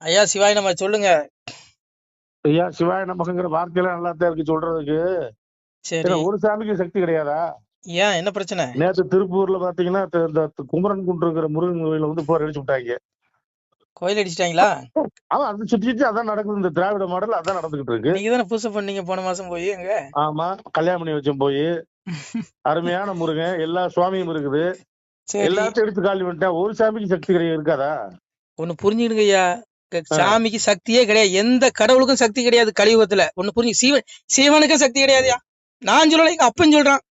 ஐயா சிவாய் நம்ம சொல்லுங்க. ஐயா சிவாய நமக்குங்கிற வார்த்தையெல்லாம் நல்லா தான் இருக்கு சொல்றதுக்கு. சரி. ஏன்னா ஒரு சாமிக்கு சக்தி கிடையாதா? ஏன் என்ன பிரச்சனை? நேத்து திருப்பூர்ல பாத்தீங்கன்னா இந்த குமரன் குன்றுங்கிற முருகன் கோயில வந்து போர் அடிச்சு விட்டாங்க. கோயில் அடிச்சிட்டாங்களா? அவன் அது சுத்தி சுத்தி அதான் நடக்குது. இந்த திராவிட மாடல் அதான் நடந்துகிட்டு இருக்கு. நீங்க தானே பூசை பண்ணீங்க போன மாசம் போய் அங்க. ஆமா, கல்யாணம் பண்ணி வச்சோம் போய். அருமையான முருகன், எல்லா சுவாமியும் இருக்குது. சரி. எல்லாத்தையும் எடுத்து காலி பண்ணிட்டேன். ஒரு சாமிக்கு சக்தி கிடையாது இருக்காதா? ஒண்ணு புரிஞ்சுடுங்க ஐயா, சாமிக்கு சக்தியே கிடையாது. எந்த கடவுளுக்கும் சக்தி கிடையாது கலியுகத்துல. ஒண்ணு புரிஞ்சு, சிவனுக்கும் சக்தி கிடையாதுயா. நான் சொல்லல, எங்க அப்பன் சொல்றான்.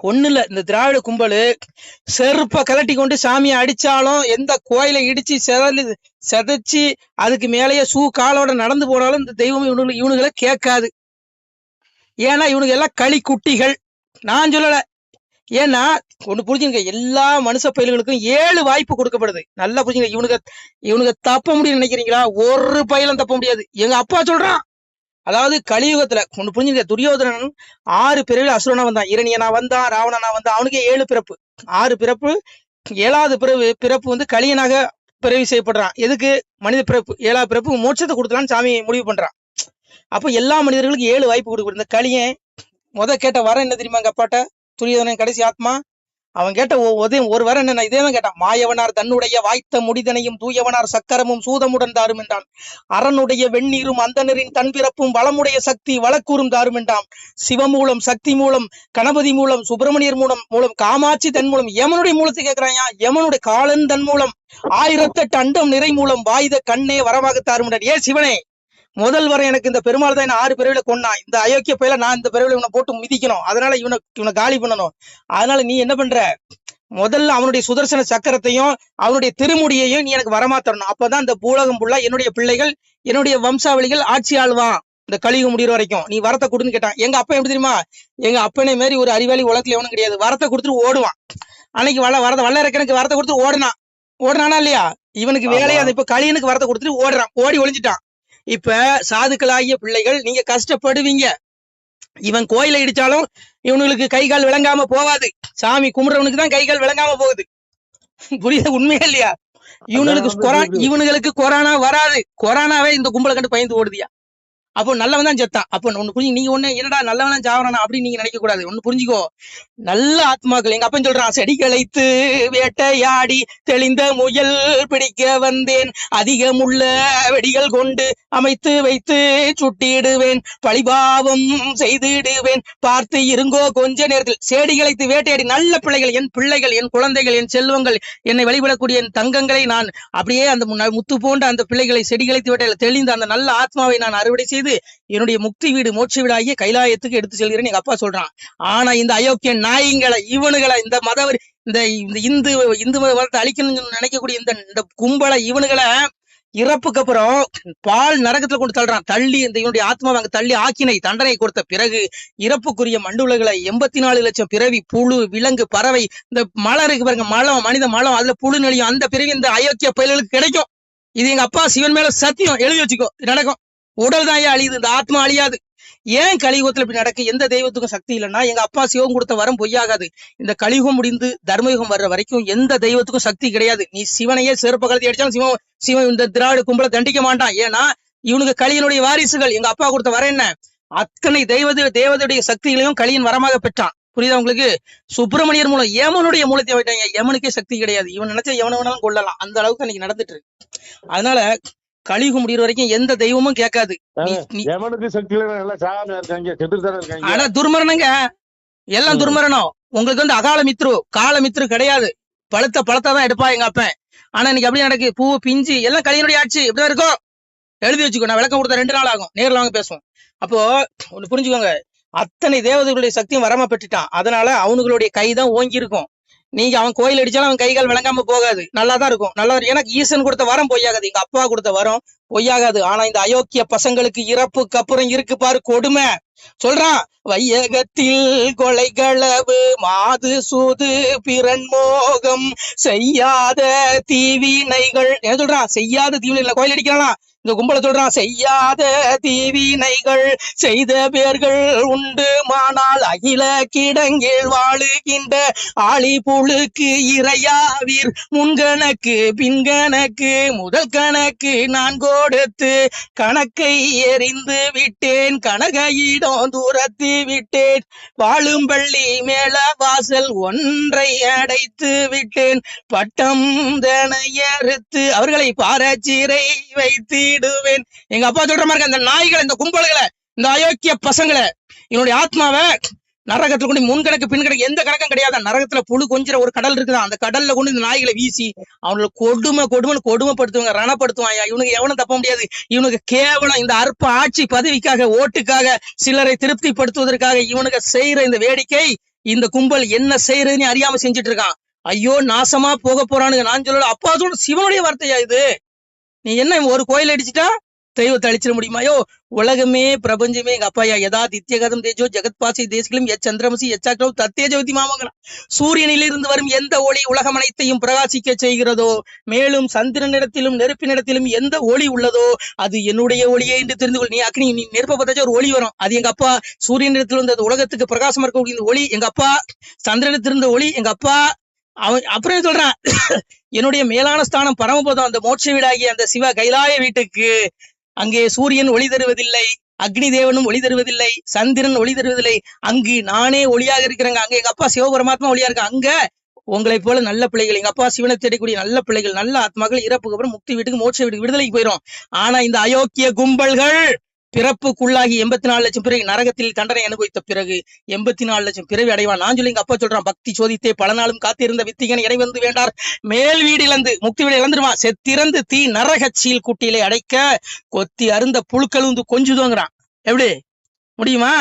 ஒண்ணு இல்ல, இந்த திராவிட கும்பலு செருப்ப கலட்டி கொண்டு சாமியை அடிச்சாலும், எந்த கோயிலை இடிச்சு செதைச்சு அதுக்கு மேலேயே காலோட நடந்து போனாலும் இந்த தெய்வம் இவனுகளை கேட்காது. ஏன்னா இவனுக்கு எல்லாம் களி குட்டிகள். நான் சொல்லல. ஏன்னா ஒண்ணு புரிஞ்சுங்க, எல்லா மனுஷ பயில்களுக்கும் 7 வாய்ப்பு கொடுக்கப்படுது. நல்லா புரிஞ்சுங்க. இவனுக்கு தப்ப முடியும்னு நினைக்கிறீங்களா? ஒரு பயிலும் தப்ப முடியாது. எங்க அப்பா சொல்றான். அதாவது கலியுகத்துல ஒண்ணு புரிஞ்சுங்க, துரியோதனன் 6 பிறவில அசுரனா வந்தான். இரணியனா வந்தான், ராவணனா வந்தான். அவனுக்கு 7 பிறப்பு, 6 பிறப்பு. 7வது பிறப்பு வந்து கலியனாக பிறவி செய்யப்படுறான். எதுக்கு? மனித பிறப்பு. 7வது பிறப்பு மோட்சத்தை கொடுக்கலான்னு சாமி முடிவு பண்றான். அப்ப எல்லா மனிதர்களுக்கும் 7 வாய்ப்பு கொடுக்கப்படுது. இந்த கலியன் கேட்ட வரம் என்ன தெரியுமா? எங்க அப்பாட்ட துரியோதனன் கடைசி ஆத்மா அவன் கேட்ட ஒரு வரம் என்ன? இதேதான் கேட்டான். மாயவனார் தன்னுடைய வாய்த்த முடிதனையும் தூயவனார் சக்கரமும் சூதமுடன் தாரும் என்றான். அரணுடைய வெந்நீரும் அந்தனரின் தன்பிறப்பும் வளமுடைய சக்தி வழக்கூறும் தாரும் என்றான். சிவமூலம், சக்தி மூலம், கணபதி மூலம், சுப்பிரமணியர் மூலம், காமாட்சி தன் மூலம், யமனுடைய மூலத்தை கேட்கிறாயா. யமனுடைய காலன் தன் மூலம், 1008 அண்டம் நிறை மூலம், வாய்த கண்ணே வரமாக தாரும் என்றான். ஏ சிவனே, முதல் வரை எனக்கு இந்த பெருமாள் தான் 6 பிறவில கொண்டான். இந்த அயோக்கிய பயில நான் இந்த பிறவில இவனை போட்டு மிதிக்கணும். அதனால இவனை காலி பண்ணணும். அதனால நீ என்ன பண்ற? முதல்ல அவனுடைய சுதர்சன சக்கரத்தையும் அவனுடைய திருமுடியையும் நீ எனக்கு வரமா தரணும். அப்பதான் இந்த பூலகம் புள்ள என்னுடைய பிள்ளைகள், என்னுடைய வம்சாவளிகள் ஆட்சி ஆள்வான் இந்த கலியுகம் முடிகிற வரைக்கும். நீ வரத்தை கொடுன்னு கேட்டான். எங்க அப்பா எப்படி தெரியுமா? எங்க அப்பனே மாரி ஒரு அறிவாளி உலகத்துல எவனும் கிடையாது. வரத்தை கொடுத்துட்டு ஓடுவான். அன்னைக்கு வல்லரக்கனுக்கு வரத்தை கொடுத்து ஓடுனானா இல்லையா? இவனுக்கு வேலையை அதை இப்ப கலியனுக்கு வரத்தை கொடுத்துட்டு ஓடி ஒளிஞ்சிட்டான். இப்ப சாதுக்களாகிய பிள்ளைகள் நீங்க கஷ்டப்படுவீங்க. இவன் கோயிலை இடிச்சாலும் இவனுக்கு கை கால் விளங்காம போவாது. சாமி கும்பிடுறவனுக்கு தான் கை கால் விளங்காம போகுது. புரியுது? உண்மையா இல்லையா? இவனுங்களுக்கு கொரோனா வராது. கொரோனாவே இந்த கும்பலை கண்டு பயந்து ஓடுதியா. அப்போ நல்லவன் தான் செத்தான். அப்போ ஒண்ணு புரிஞ்சு, நீங்க ஒண்ணு என்னடா நல்லவன் தான் சாவறானா அப்படின்னு நீங்க நினைக்க கூடாது. ஒண்ணு புரிஞ்சுக்கோ, நல்ல ஆத்மாக்கள். எங்க அப்பன் சொல்றான், செடிகளைத்து வேட்டையாடி தெளிந்த முயல் பிடிக்க வந்தேன், அதிகமுள்ள வெடிகள் கொண்டு அமைத்து வைத்து சுட்டிடுவேன், பழிபாவம் செய்திடுவேன், பார்த்து இருங்கோ கொஞ்ச நேரத்தில். செடிகளைத்து வேட்டையாடி நல்ல பிள்ளைகள், என் பிள்ளைகள், என் குழந்தைகள், என் செல்வங்கள், என்னை வழிபடக்கூடிய என் தங்கங்களை நான் அப்படியே அந்த முத்து போன்ற அந்த பிள்ளைகளை செடிகளைத்து வேட்டையில தெளிந்த அந்த நல்ல ஆத்மாவை நான் அறுவடை செய்து என்னுடைய முக்தி வீடு, மோட்ச வீடு ஆகிய கைலாயத்துக்கு எடுத்து செல்கிறேன்னு எங்க அப்பா சொல்றான். ஆனா இந்த அயோக்கிய நாய்களை, இவனுகளை, இந்த மதவர், இந்த இந்து மதத்தை அழிக்கணும்னு நினைக்கக்கூடிய இந்த கும்பலை, இவனுகளை இறப்புக்கு அப்புறம் பால் நரகத்துல கொண்டு தள்ளுறான். தள்ளி இந்த இவனுடைய ஆத்மாவை அங்க தள்ளி ஆக்கினை தண்டனை கொடுத்த பிறகு இறப்புக்குரிய மண்டுலகளை 84 லட்சம் பிறவி, புழு, விலங்கு, பறவை, இந்த மலம் இருக்கு பாருங்க, மலம், மனித மலம், அதுல புழு நெளியும். அந்த பிறவி இந்த அயோக்கிய பயல்களுக்கு கிடைக்கும். இது எங்க அப்பா சிவன் மேல சத்தியம், எழுதி வச்சுக்கோ. நடக்கும். உடல் தான் அழியுது, இந்த ஆத்மா அழியாது. ஏன் கலியுகத்துல இப்படி நடக்கு? எந்த தெய்வத்துக்கும் சக்தி இல்லைன்னா எங்க அப்பா சிவம் கொடுத்த வரம் பொய்யாகாது. இந்த கலியுகம் முடிந்து தர்மயுகம் வர்ற வரைக்கும் எந்த தெய்வத்துக்கும் சக்தி கிடையாது. நீ சிவனையே சிறப்பு கலத்தி அடிச்சாலும் சிவன் இந்த திராவிட கும்பலை தண்டிக்க மாட்டான். ஏன்னா இவனுக்கு கலியனுடைய வாரிசுகள். எங்க அப்பா கொடுத்த வரம் என்ன? அத்தனை தேவதையுடைய சக்திகளையும் கலியன் வரமாக பெற்றான். புரியுதா உங்களுக்கு? சுப்பிரமணியர் மூலம் யமனுடைய மூலத்தை வைட்டாங்க. யமனுக்கே சக்தி கிடையாது. இவன் நினைச்சா எவன வேணாலும் கொள்ளலாம். அந்த அளவுக்கு அன்னைக்கு நடந்துட்டு இருக்கு. அதனால கலியுகம் முடிகிற வரைக்கும் எந்த தெய்வமும் கேட்காது. ஆனா துர்மரணங்க, எல்லாம் துர்மரணம். உங்களுக்கு வந்து அகால மித்ரு, கால மித்ரு கிடையாது. பழத்தான் எடுப்பா எங்க அப்பன். ஆனா இன்னைக்கு அப்படி நடக்கு. பூ பிஞ்சு எல்லாம் கலியனுடைய ஆட்சி. இப்படிதான் இருக்கும். எழுதி வச்சுக்கோ. நான் விளக்கம் கொடுத்த 2 நாள் ஆகும். நேரில் வாங்க பேசுவோம். அப்போ ஒண்ணு புரிஞ்சுக்கோங்க, அத்தனை தேவதைகளுடைய சக்தியும் வரமா பெற்றுட்டான். அதனால அவனுங்களுடைய கைதான் ஓங்கி இருக்கும். நீங்க அவன் கோயில் அடிச்சாலும் அவன் கைகால் விளங்காம போகாது. நல்லாதான் இருக்கும். நல்லா எனக்கு ஈசன் கொடுத்த வரம் பொய்யாகாது. எங்க அப்பா கொடுத்த வரம் பொய்யாகாது. ஆனா இந்த அயோக்கிய பசங்களுக்கு இறப்புக்கு அப்புறம் இருக்கு பாரு கொடுமை. சொல்றான், வையகத்தில் கொலைகளவு மாது சூது பிறன்மோகம் செய்யாத தீவினைகள். என்ன சொல்றான்? செய்யாத தீவினைகள். கோயில் அடிக்கிறான் இந்த கும்பலை சொல்றான், செய்யாத தீவினைகள் செய்த பேர்கள் உண்டு மானால் அகில கிடங்கில் வாழுகின்ற ஆளி புழுக்கு இறையாவீர். முன்கணக்கு பின்கணக்கு முதல் கணக்கு நான் கொடுத்து கணக்கை எறிந்து விட்டேன், கனகையிடம் தூரத்தி விட்டேன். வாழும் பள்ளி மேல வாசல் ஒன்றை அடைத்து விட்டேன், பட்டம் தனையறுத்து அவர்களை பாரச்சீரை வைத்திடுவேன். எங்க அப்பா சொல்ற மாதிரி அந்த நாய்களை, இந்த கும்பல்களை, இந்த அயோக்கிய பசங்களை, என்னுடைய ஆத்மாவை நரகத்துல கொண்டு முன்கணக்கு பின்கணக்கு எந்த கணக்கும் கிடையாது. நரகத்துல புழு கொஞ்சிற ஒரு கடல் இருக்குதான், அந்த கடல்ல கொண்டு இந்த நாய்களை வீசி அவங்களை கொடுமைப்படுத்துவாங்க, ரணப்படுத்துவாங்க. இவனுக்கு எவனும் தப்ப முடியாது. இவனுக்கு கேவலம் இந்த அற்ப ஆட்சி பதவிக்காக, ஓட்டுக்காக, சிலரை திருப்திப்படுத்துவதற்காக இவனுக்கு செய்யற இந்த வேடிக்கை, இந்த கும்பல் என்ன செய்யறதுன்னு அறியாம செஞ்சுட்டு இருக்கான். ஐயோ நாசமா போக போறானுங்க. நான் சொல்லல, அப்பா சொல்ற சிவனுடைய வார்த்தையா இது? நீ என்ன ஒரு கோயில் அடிச்சுட்டா தெய்வத்தை அழிச்சிட முடியுமாயோ? உலகமே பிரபஞ்சமே எங்க அப்பாயா யதா தித்யகதம் தேஜோ ஜெகத் பாசி தேசிகளும் சந்திரமசி எச்சாக்களோ தத்தேஜோதி மாமங்களாம். சூரியனிலிருந்து வரும் எந்த ஒளி உலகம் அனைத்தையும் பிரகாசிக்க செய்கிறதோ, மேலும் சந்திரனிடத்திலும் நெருப்பினிடத்திலும் எந்த ஒளி உள்ளதோ அது என்னுடைய ஒளியே என்று தெரிந்து கொள். நீ அக்னி, நீ நெருப்பை பத்தாச்சும் ஒரு ஒளி வரும், அது எங்க அப்பா. சூரியனிடத்தில் இருந்த உலகத்துக்கு பிரகாசம் இருக்கக்கூடிய இந்த ஒளி எங்க அப்பா. சந்திரனிடத்திலிருந்த ஒளி எங்க அப்பா. அவன் அப்புறம் சொல்றான், என்னுடைய மேலான ஸ்தானம் பரமபதம், அந்த மோட்ச வீடாகிய அந்த சிவ கைலாய வீட்டுக்கு அங்கே சூரியன் ஒளி தருவதில்லை, அக்னி தேவனும் ஒளி தருவதில்லை, சந்திரன் ஒளி தருவதில்லை. அங்கு நானே ஒளியாக இருக்கிறேங்க. அங்க எங்க அப்பா சிவபரமாத்மா ஒளியா இருக்க. அங்க உங்களை போல நல்ல பிள்ளைகள், எங்க அப்பா சிவனை தேடக்கூடிய நல்ல பிள்ளைகள், நல்ல ஆத்மாக்கள் இறப்புக்கு அப்புறம் முக்தி வீட்டுக்கு, மோட்ச வீட்டுக்கு, விடுதலைக்கு போயிடும். ஆனா இந்த அயோக்கிய கும்பல்கள் பிறப்புக்குள்ளாகி 84 லட்சம் பிறகு நரகத்தில் தண்டனை அனுபவித்த பிறகு 84 லட்சம் பிறவி அடைவான். நான் சொல்லி எங்க அப்பா சொல்றான், பக்தி சோதித்தே பல நாளும் காத்திருந்த வித்திகன் இணை வந்து வேண்டார் மேல் வீடு இழந்து முக்தி வீடு இழந்துருவான். செத்திறந்து தீ நரகச்சீல் குட்டியிலே அடைக்க கொத்தி அருந்த புழுக்கள் வந்து கொஞ்சுதோங்கிறான். எப்படி முடியுமா?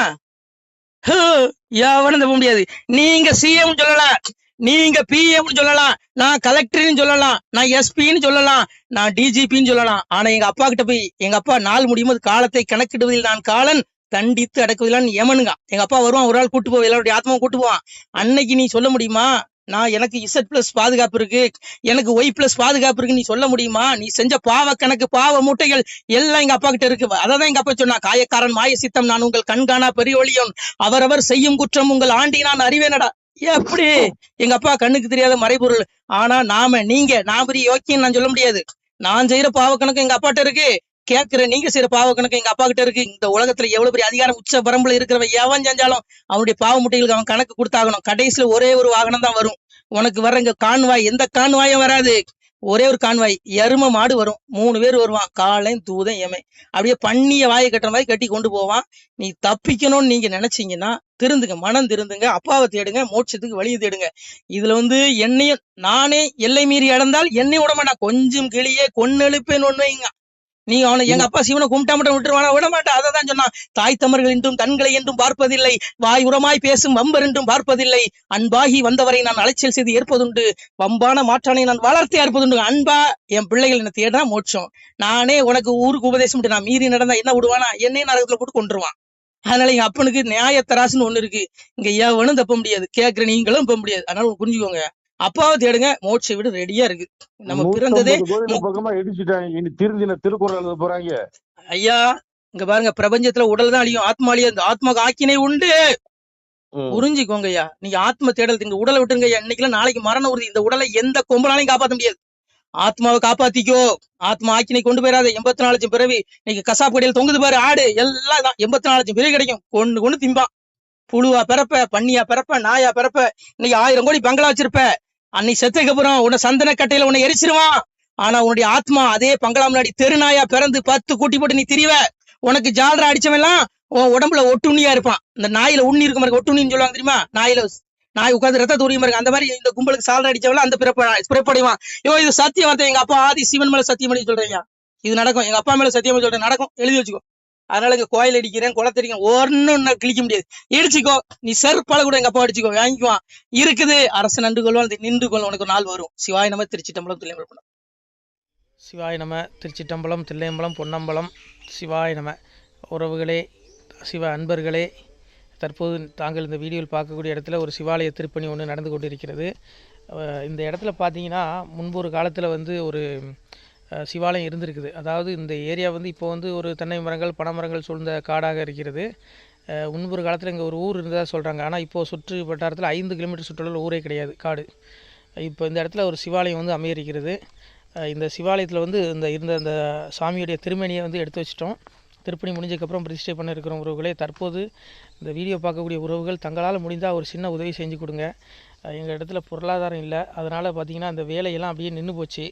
எவனும் தப்ப முடியாது. நீங்க சிஎம் சொல்லலாம், நீங்க பிஎம் சொல்லலாம், நான் கலெக்டர்னு சொல்லலாம், நான் எஸ்பின்னு சொல்லலாம், நான் டிஜிபின்னு சொல்லலாம். ஆனா எங்க அப்பா கிட்ட போய், எங்க அப்பா நாள் முடியும் போது காலத்தை கணக்கிடுவதில் நான் காலன், தண்டித்து அடக்குவதில் எமனுங்க. எங்க அப்பா வருவான், ஒரு ஆள் கூட்டு போவோம், எல்லாருடைய ஆத்மாவும் கூட்டு போவான். அன்னைக்கு நீ சொல்ல முடியுமா, நான் எனக்கு Z+ பாதுகாப்பு இருக்கு, எனக்கு Y+ பாதுகாப்பு இருக்கு, நீ சொல்ல முடியுமா? நீ செஞ்ச பாவ கணக்கு, பாவ மூட்டைகள் எல்லாம் எங்க அப்பா கிட்ட இருக்கு. அதான் எங்க அப்பா சொன்னா, காயக்காரன் மாய சித்தம் நான் உங்கள் கண்காணா பெரியொழியோன், அவரவர் செய்யும் குற்றம் உங்கள் ஆண்டி நான் அறிவேனடா. எப்படி எங்க அப்பா கண்ணுக்கு தெரியாத மறைபொருள். ஆனா நான் பெரிய யோக்கியம் நான் சொல்ல முடியாது. நான் செய்யற பாவ கணக்கு எங்க அப்பாட்ட இருக்கு, கேட்கிற நீங்க செய்யற பாவ கணக்கு எங்க அப்பா கிட்ட இருக்கு. இந்த உலகத்துல எவ்வளவு பெரிய அதிகாரம் உச்ச வரம்புல இருக்கிறவன் எவன் செஞ்சாலும் அவனுடைய பாவ முட்டைகளுக்கு அவன் கணக்கு கொடுத்தாகணும். கடைசியில ஒரே ஒரு வாகனம் தான் வரும் உனக்கு. வர்ற இங்க கான்வாய், எந்த கான்வாயும் வராது, ஒரே ஒரு கான்வாய். எரும மாடு வரும், 3 பேர் வருவான், காலையும் தூதன் எமை. அப்படியே பண்ணிய வாயை கட்டுற மாதிரி கட்டி கொண்டு போவான். நீ தப்பிக்கணும்னு நீங்க நினைச்சீங்கன்னா திருந்துங்க, மனம் திருந்துங்க, அப்பாவை தேடுங்க, மோட்சத்துக்கு வழியை தேடுங்க. இதுல என்னையும் நானே எல்லை மீறி இழந்தால் என்னை விட மாட்டான். கொஞ்சம் கிளியே கொன்னெழுப்பேன்னு ஒண்ணு வைங்க. நீ அவனை எங்க அப்பா சிவனை கும்பிட்டா மட்டும் விட்டுருவானா? விட மாட்டா. அதான் சொன்னான், தாய் தமர்கள் என்றும் தன்களை என்றும் பார்ப்பதில்லை, வாய் உரமாய் பேசும் வம்பர் என்றும் பார்ப்பதில்லை, அன்பாகி வந்தவரை நான் அலைச்சல் செய்து ஏற்பதுண்டு, வம்பான மாற்றானை நான் வளர்த்து ஏற்பதுண்டு. அன்பா என் பிள்ளைகள் என்ன தேடா மோட்சம். நானே உனக்கு ஊருக்கு உபதேசம் நான் மீறி நடந்தா என்ன விடுவானா? என்னையும் நரகத்துல போட்டு கொண்டுருவான். அதனால எங்க அப்பனுக்கு நியாயத்தராசுன்னு ஒண்ணு இருக்கு. இங்க எவனும் தப்ப முடியாது, கேட்கிற நீங்களும் தப்ப முடியாது. அதனால புரிஞ்சுக்கோங்க, அப்பாவை தேடுங்க, மோட்ச வீடு ரெடியா இருக்கு. நம்ம பிறந்ததே திருக்குறள் போறாங்க. ஐயா இங்க பாருங்க, பிரபஞ்சத்துல உடல் தான் அழியும், ஆத்மா அழியும். அந்த ஆத்மா ஆக்கினை உண்டு, புரிஞ்சுக்கோங்க ஐயா. நீங்க ஆத்ம தேடல், இந்த உடலை விட்டுருங்க ஐயா. இன்னைக்குலாம் நாளைக்கு மரண உறுதி. இந்த உடலை எந்த கொம்பனாலையும் காப்பாற்ற முடியாது. ஆத்மாவை காப்பாத்திக்கோ, ஆத்மா ஆக்கினை கொண்டு போயிடாத. 84 லட்சம் பிறவி இன்னைக்கு கசாப்பு கடையில் தொங்குது பாரு ஆடு, எல்லாம் தான் 84 லட்சம் பிறவி கிடைக்கும். கொண்டு திம்பான். புழுவா பிறப்ப, பண்ணியா பிறப்ப, நாயா பிறப்ப. இன்னைக்கு 1000 கோடி பங்களா வச்சிருப்ப, அன்னைக்கு செத்துக்கு அப்புறம் உன்னை சந்தன கட்டையில உன்னை எரிச்சிருவான். ஆனா உன்னுடைய ஆத்மா அதே பங்களா முன்னாடி தெருநாயா பிறந்து 10 கூட்டி போட்டு நீ திரிவ. உனக்கு ஜாலரா அடிச்சவெல்லாம் உன் உடம்புல ஒட்டுண்ணியா இருப்பான். இந்த நாயில உண்ணி இருக்க மாதிரி ஒட்டுண்ணின்னு சொல்லுவாங்க தெரியுமா? நாய் உட்காந்து ரத்த தூரியம் இருக்கு. அந்த மாதிரி இந்த கும்பலுக்கு சாலரா அடிச்சவெல்லாம் அந்த பிறப்படைவான். இது சத்தியம் வார்த்தை. எங்க அப்பா ஆதி சிவன் மேல சத்தியம் பண்ணி சொல்றீங்க, இது நடக்கும். எங்க அப்பா மேல சத்தியம் பண்ணி சொல்றேன், நடக்கும், எழுதி வச்சுக்கோ. அதனால இங்க கோயில் அடிக்கிறேன், குளத்தடிக்கிறேன், ஒன்னு கிழிக்க முடியாது. இடிச்சுக்கோ, நீ செருப்பால கூட எங்க அப்பா அடிச்சுக்கோ, வாங்கிக்குவான். இருக்குது அரசு நன்று கொள்வான், நின்று கொள்வான், உனக்கு ஒரு நாள் வரும். சிவாய நம. திருச்சிட்டம்பலம், தில்லையம்பலம். சிவாய நம. திருச்சிட்டம்பலம், தில்லையம்பலம், பொன்னம்பலம். சிவாய நம. உறவுகளே, சிவ அன்பர்களே, தற்போது தாங்கள் இந்த வீடியோவில் பார்க்கக்கூடிய இடத்துல ஒரு சிவாலய திருப்பணி ஒன்று நடந்து கொண்டிருக்கிறது. இந்த இடத்துல பார்த்தீங்கன்னா முன்பு ஒரு காலத்தில் வந்து ஒரு சிவாலயம் இருந்திருக்குது. அதாவது இந்த ஏரியா வந்து இப்போ வந்து ஒரு தென்னை மரங்கள் பனைமரங்கள் சூழ்ந்த காடாக இருக்கிறது. முன்பு ஒரு காலத்தில் இங்கே ஒரு ஊர் இருந்ததாக சொல்கிறாங்க. ஆனால் இப்போது சுற்று வட்டாரத்தில் 5 கிலோமீட்டர் சுற்றுலாவில் ஊரே கிடையாது, காடு. இப்போ இந்த இடத்துல ஒரு சிவாலயம் வந்து அமையிருக்கிறது. இந்த சிவாலயத்தில் வந்து இருந்த அந்த சாமியுடைய திருமேனியை வந்து எடுத்து வச்சிட்டோம். திருப்பணி முடிஞ்சதுக்கப்புறம் பிரதிஷ்டை பண்ண இருக்கிற உறவுகளே, தற்போது இந்த வீடியோ பார்க்கக்கூடிய உறவுகள் தங்களால் முடிந்தால் ஒரு சின்ன உதவி செஞ்சு கொடுங்க. எங்கள் இடத்துல பொருளாதாரம் இல்லை, அதனால் பார்த்திங்கன்னா அந்த வேலையெல்லாம் அப்படியே நின்று போச்சு.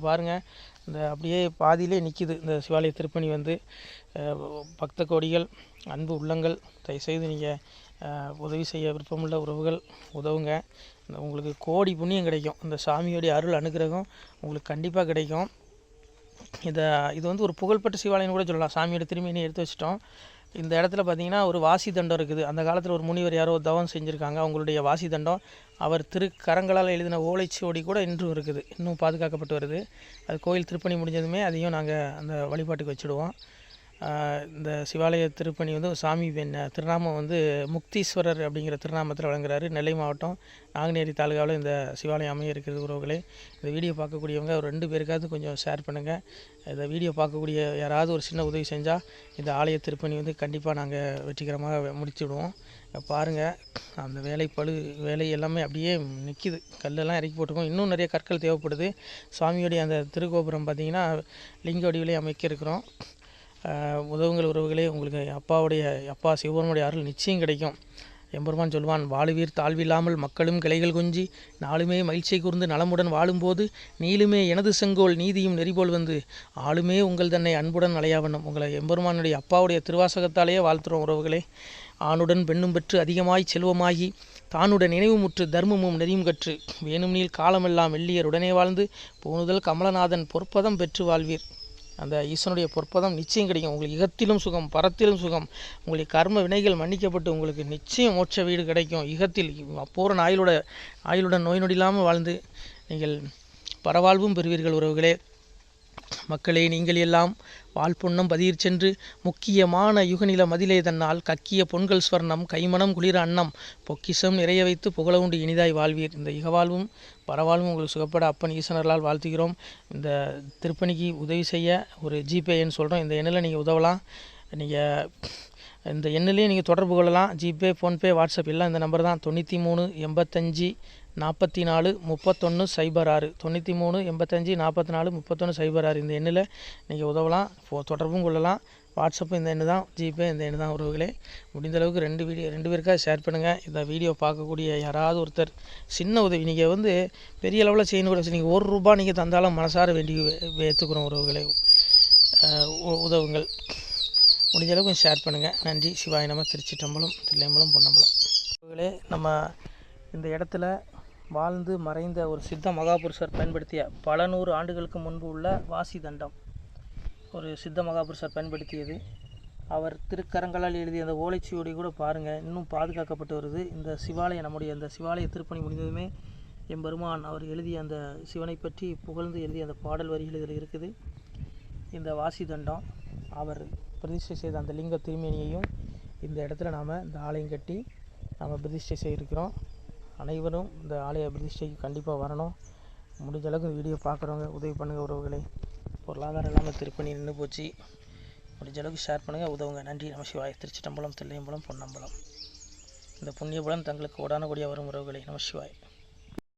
பாருங்கள், இந்த அப்படியே பாதியிலே நிற்கிது இந்த சிவாலய திருப்பணி வந்து. பக்த கோடிகள், அன்பு உள்ளங்கள், தயவுசெய்து நீங்கள் உதவி செய்ய விருப்பமுள்ள உறவுகள் உதவுங்க. உங்களுக்கு கோடி புண்ணியம் கிடைக்கும். இந்த சாமியோடைய அருள் அனுகிரகம் உங்களுக்கு கண்டிப்பாக கிடைக்கும். இது வந்து ஒரு புகழ்பெற்ற சிவாலயம்னு கூட சொல்லலாம். சாமியோட திருமேனியை எடுத்து வச்சிட்டோம். இந்த இடத்துல பார்த்திங்கன்னா ஒரு வாசி தண்டம் இருக்குது. அந்த காலத்தில் ஒரு முனிவர் யாரோ தவம் செஞ்சுருக்காங்க. அவங்களுடைய வாசி தண்டம் அவர் திருக்கரங்களால் எழுதின ஓலைச்சுவடி கூட இன்றும் இருக்குது, இன்னும் பாதுகாக்கப்பட்டு வருது. அது கோயில் திருப்பணி முடிஞ்சதுமே அதையும் நாங்கள் அந்த வழிபாட்டுக்கு வச்சுடுவோம். இந்த சிவாலய திருப்பணி வந்து சாமி திருநாமம் வந்து முக்தீஸ்வரர் அப்படிங்கிற திருநாமத்தில் வழங்குறாரு. நெல்லை மாவட்டம் நாங்குநேரி தாலுகாவில் இந்த சிவாலயம் அமைய இருக்கிறது உறவுகளே. இந்த வீடியோ பார்க்கக்கூடியவங்க ஒரு 2 பேருக்காவது கொஞ்சம் ஷேர் பண்ணுங்கள். இந்த வீடியோ பார்க்கக்கூடிய யாராவது ஒரு சின்ன உதவி செஞ்சால் இந்த ஆலய திருப்பணி வந்து கண்டிப்பாக நாங்கள் வெற்றிகரமாக முடிச்சுடுவோம். பாருங்கள், அந்த வேலை எல்லாமே அப்படியே நிற்கிது. கல்லெல்லாம் இறக்கி போட்டிருக்கோம். இன்னும் நிறைய கற்கள் தேவைப்படுது. சுவாமியோடைய அந்த திருக்கோபுரம் பார்த்திங்கன்னா லிங்க வடிவிலே அமைக்க இருக்கிறோம். உதவுங்கள் உறவுகளே. உங்களுக்கு அப்பா சிவபெருமானுடைய அருள் நிச்சயம் கிடைக்கும். எம்பெருமான் சொல்வான், வாழுவீர் தாழ்வில்லாமல் மக்களும் கிளைகள் கொஞ்சி நாளுமே மகிழ்ச்சியை கூர்ந்து நலமுடன் வாழும்போது நீளுமே எனது செங்கோல் நீதியும் நெறிபோல் வந்து ஆளுமே உங்கள் தன்னை அன்புடன் அலையாவண்ணம். உங்களை எம்பெருமானுடைய அப்பாவுடைய திருவாசகத்தாலேயே வாழ்த்துறோம் உறவுகளே. ஆணுடன் பெண்ணும் பெற்று அதிகமாய் செல்வமாகி தானுடன் நினைவுமுற்று தர்மமும் நெறியும் கற்று வேணும் நீள் காலமெல்லாம் வெள்ளியர் உடனே வாழ்ந்து போனுதல் கமலநாதன் பொற்பதம் பெற்று வாழ்வீர். அந்த ஈசனுடைய பொற்பதம் நிச்சயம் கிடைக்கும். உங்களுக்கு இகத்திலும் சுகம், பரத்திலும் சுகம். உங்களுடைய கர்ம வினைகள் மன்னிக்கப்பட்டு உங்களுக்கு நிச்சயம் மோட்ச வீடு கிடைக்கும். இகத்தில் பூரண ஆயுளுடன் நோய் நொடி இல்லாமல் வாழ்ந்து நீங்கள் பரவாழ்வும் பெறுவீர்கள் உறவுகளே. மக்களே, நீங்கள் எல்லாம் வாழ்பொன்னம் பதியிற் சென்று முக்கியமான யுகநில மதிலே தன்னால் கக்கிய பொன்கள் ஸ்வர்ணம் கைமணம் குளிர அன்னம் பொக்கிஷம் நிறைய வைத்து புகழ உண்டு இனிதாய் வாழ்வீர். இந்த இகவாழ்வும் பரவாழ்வும் உங்களுக்கு சுகப்பட அப்பன் ஈசனர்களால் வாழ்த்துகிறோம். இந்த திருப்பணிக்கு உதவி செய்ய ஒரு ஜிபே எண் சொல்கிறோம். இந்த எண்ணில் நீங்கள் உதவலாம். நீங்கள் இந்த எண்ணிலே நீங்கள் தொடர்பு கொள்ளலாம். ஜிபே, ஃபோன்பே, வாட்ஸ்அப் எல்லாம் இந்த நம்பர் தான். 93 85 44 31 06 93 85 44 31 06. இந்த எண்ணில் நீங்கள் உதவலாம், தொடர்பும் கொள்ளலாம். வாட்ஸ்அப்பு இந்த எண்ணு தான், ஜிபே இந்த எண்ணு தான் உறவுகளே. முடிந்தளவுக்கு 2 பேருக்காக ஷேர் பண்ணுங்கள். இந்த வீடியோ பார்க்கக்கூடிய யாராவது ஒருத்தர் சின்ன உதவி, நீங்கள் வந்து பெரிய அளவில் செய்யணும் கூட, நீங்கள் ₹1 நீங்கள் தந்தாலும் மனசார வேண்டி ஏற்றுக்கிறோம் உறவுகளே. உதவுங்கள். முடிஞ்ச அளவுக்கு ஷேர் பண்ணுங்கள். நன்றி. சிவாய நம. திருச்சிற்றம்பலம், தில்லையம்பலம், பொன்னம்பலம். உறவுகளே, நம்ம இந்த இடத்துல வாழ்ந்து மறைந்த ஒரு சித்த மகாபுருஷர் பயன்படுத்திய பல 100 ஆண்டுகளுக்கு முன்பு உள்ள வாசி தண்டம் ஒரு சித்த மகாபுருஷர் பயன்படுத்தியது. அவர் திருக்கரங்களால் எழுதிய அந்த ஓலைச்சுவடி கூட பாருங்கள், இன்னும் பாதுகாக்கப்பட்டு வருது. இந்த சிவாலயம், நம்முடைய இந்த சிவாலய திருப்பணி முடிந்ததுமே எம்பெருமான் அவர் எழுதிய அந்த சிவனை பற்றி புகழ்ந்து எழுதிய அந்த பாடல் வரிகள் இதில் இருக்குது. இந்த வாசி தண்டம் அவர் பிரதிஷ்டை செய்த அந்த லிங்க திருமேனியையும் இந்த இடத்துல நாம் இந்த ஆலயம் கட்டி நாம் பிரதிஷ்டை செய்திருக்கிறோம். அனைவரும் இந்த ஆலய பிரதிஷ்டைக்கு கண்டிப்பாக வரணும். முடிஞ்ச அளவுக்கு இந்த வீடியோ பார்க்குறவங்க உதவி பண்ணுங்கள் உறவுகளே. பொருளாதாரம் இல்லாமல் திருப்பணி நின்று போச்சு. முடிஞ்ச அளவுக்கு ஷேர் பண்ணுங்கள், உதவுங்க. நன்றி. நம சிவாய. திருச்சிற்றம்பலம், தில்லையம்பலம், பொன்னம்பலம். இந்த புண்ணியபலம் தங்களுக்கு கோடான கோடியாக வரும் உறவுகளே. நம சிவாய.